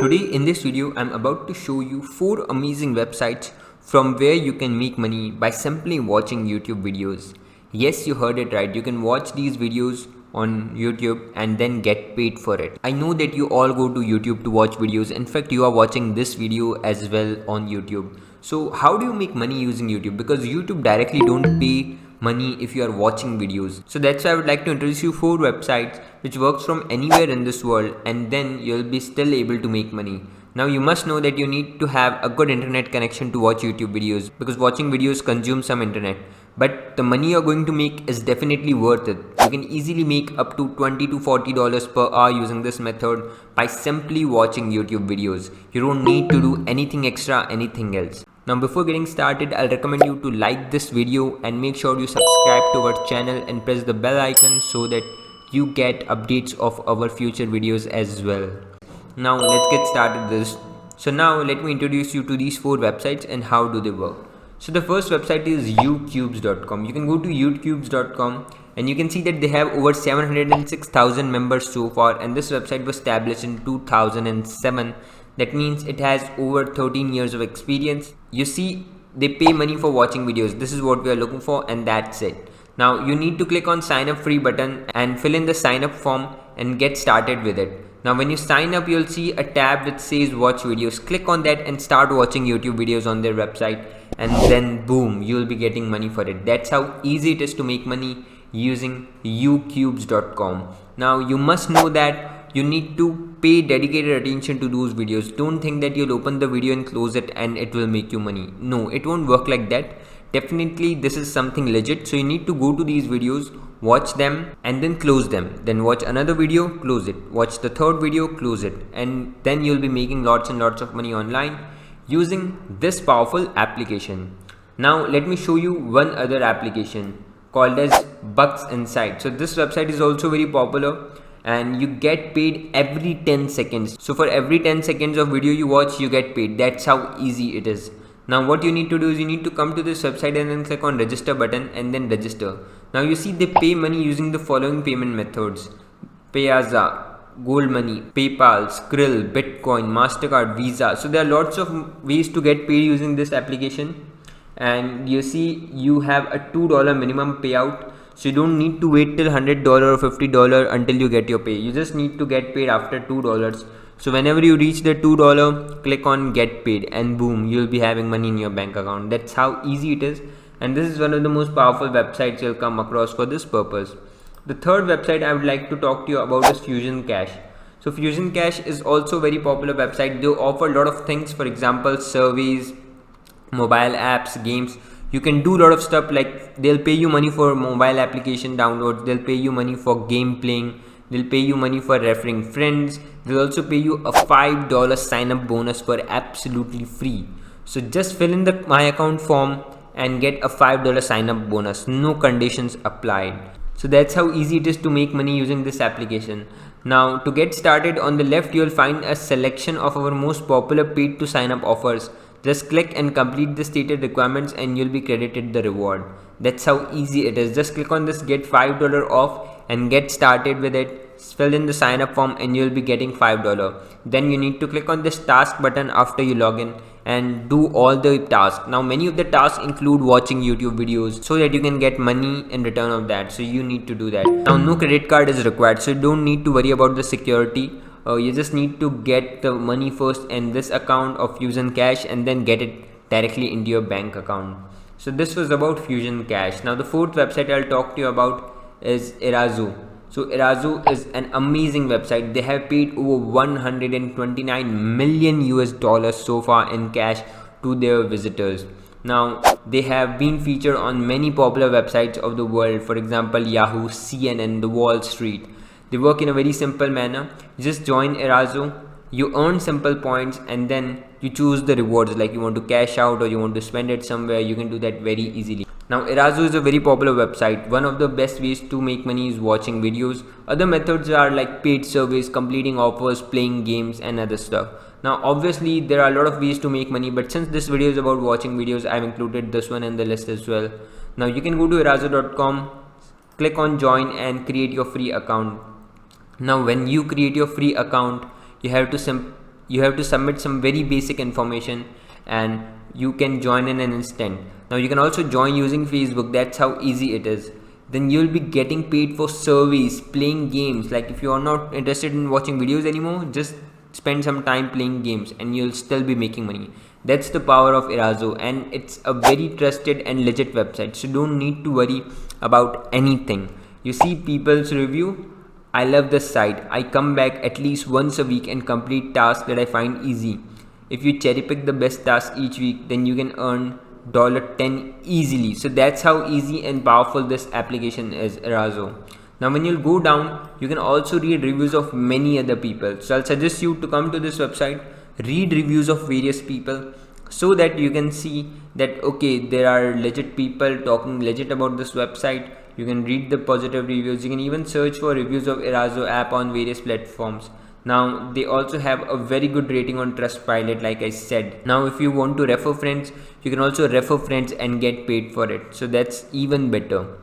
Today in this video, I'm about to show you 4 amazing websites from where you can make money by simply watching YouTube videos. Yes, you heard it right. You can watch these videos on YouTube and then get paid for it. I know that you all go to YouTube to watch videos. In fact, you are watching this video as well on YouTube. So how do you make money using YouTube? Because YouTube directly don't pay money if you are watching videos. So that's why I would like to introduce you 4 websites which works from anywhere in this world, and then you'll be still able to make money. Now you must know that you need to have a good internet connection to watch YouTube videos, because watching videos consumes some internet. But the money you're going to make is definitely worth it. You can easily make up to $20 to $40 per hour using this method by simply watching YouTube videos. You don't need to do anything extra, anything else. Now before getting started, I'll recommend you to like this video and make sure you subscribe to our channel and press the bell icon so that you get updates of our future videos as well. Now let's get started this. So now let me introduce you to these 4 websites and how do they work. So the first website is Youtubecom. You can go to Youtubecom and you can see that they have over 706,000 members so far, and this website was established in 2007. That means it has over 13 years of experience. You see, they pay money for watching videos. This is what we are looking for, and that's it. Now you need to click on sign up free button and fill in the sign up form and get started with it. Now when you sign up, you'll see a tab which says watch videos. Click on that and start watching YouTube videos on their website, and then boom, you'll be getting money for it. That's how easy it is to make money using youtubes.com. Now you must know that you need to pay dedicated attention to those videos. Don't think that you'll open the video and close it and it will make you money. No, it won't work like that. Definitely this is something legit. So you need to go to these videos, watch them and then close them. Then watch another video, close it. Watch the third video, close it. And then you'll be making lots and lots of money online using this powerful application. Now let me show you one other application called as Bucks Inside. So this website is also very popular, and you get paid every 10 seconds. So for every 10 seconds of video you watch, you get paid. That's how easy it is. Now what you need to do is you need to come to this website and then click on register button and then register. Now you see they pay money using the following payment methods: Payza, Gold Money, PayPal, Skrill, Bitcoin, MasterCard, Visa. So there are lots of ways to get paid using this application. And you see you have a $2 minimum payout. So you don't need to wait till $100 or $50 until you get your pay. You just need to get paid after $2. So whenever you reach the $2, click on get paid and boom, you'll be having money in your bank account. That's how easy it is. And this is one of the most powerful websites you'll come across for this purpose. The third website I would like to talk to you about is Fusion Cash. So Fusion Cash is also a very popular website. They offer a lot of things, for example, surveys, mobile apps, games. You can do a lot of stuff, like they'll pay you money for mobile application downloads, they'll pay you money for game playing, they'll pay you money for referring friends, they'll also pay you a $5 sign up bonus for absolutely free. So just fill in the my account form and get a $5 sign up bonus, no conditions applied. So that's how easy it is to make money using this application. Now to get started, on the left you'll find a selection of our most popular paid to sign up offers. Just click and complete the stated requirements and you'll be credited the reward. That's how easy it is. Just click on this get $5 off and get started with it. Fill in the sign up form and you'll be getting $5. Then you need to click on this task button after you log in and do all the tasks. Now many of the tasks include watching YouTube videos so that you can get money in return of that. So you need to do that. Now no credit card is required, so you don't need to worry about the security. You just need to get the money first in this account of Fusion Cash and then get it directly into your bank account. So this was about Fusion Cash. Now the fourth website I'll talk to you about is Erazo. So Erazo is an amazing website. They have paid over 129 million US dollars so far in cash to their visitors. Now they have been featured on many popular websites of the world, for example Yahoo, CNN, The Wall Street. They work in a very simple manner. You just join Erazo, you earn simple points, and then you choose the rewards, like you want to cash out or you want to spend it somewhere. You can do that very easily. Now Erazo is a very popular website. One of the best ways to make money is watching videos. Other methods are like paid surveys, completing offers, playing games and other stuff. Now obviously there are a lot of ways to make money, but since this video is about watching videos, I've included this one in the list as well. Now you can go to erazo.com, click on join and create your free account. Now when you create your free account, you have to You have to submit some very basic information and you can join in an instant. Now you can also join using Facebook. That's how easy it is. Then you'll be getting paid for surveys, playing games. Like if you are not interested in watching videos anymore, just spend some time playing games and you'll still be making money. That's the power of Erazo, and it's a very trusted and legit website, so don't need to worry about anything. You see people's review. I love this site. I come back at least once a week and complete tasks that I find easy. If you cherry pick the best task each week, then you can earn $10 easily. So that's how easy and powerful this application is, Erazo. Now when you'll go down, you can also read reviews of many other people. So I'll suggest you to come to this website, read reviews of various people, so that you can see that okay, there are legit people talking legit about this website. You can read the positive reviews. You can even search for reviews of Erazo app on various platforms. Now they also have a very good rating on Trustpilot, like I said. Now if you want to refer friends, you can also refer friends and get paid for it. So that's even better.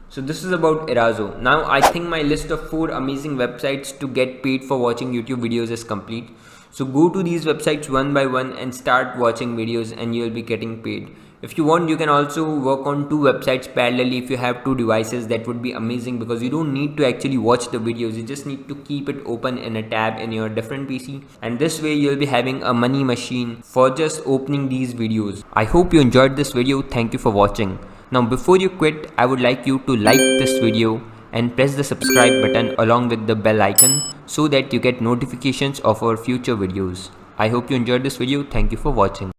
So this is about Erazo. Now I think my list of 4 amazing websites to get paid for watching YouTube videos is complete. So go to these websites one by one and start watching videos and you will be getting paid. If you want, you can also work on 2 websites parallelly. If you have 2 devices, that would be amazing, because you don't need to actually watch the videos. You just need to keep it open in a tab in your different PC, and this way you'll be having a money machine for just opening these videos. I hope you enjoyed this video. Thank you for watching. Now before you quit, I would like you to like this video and press the subscribe button along with the bell icon so that you get notifications of our future videos. I hope you enjoyed this video. Thank you for watching.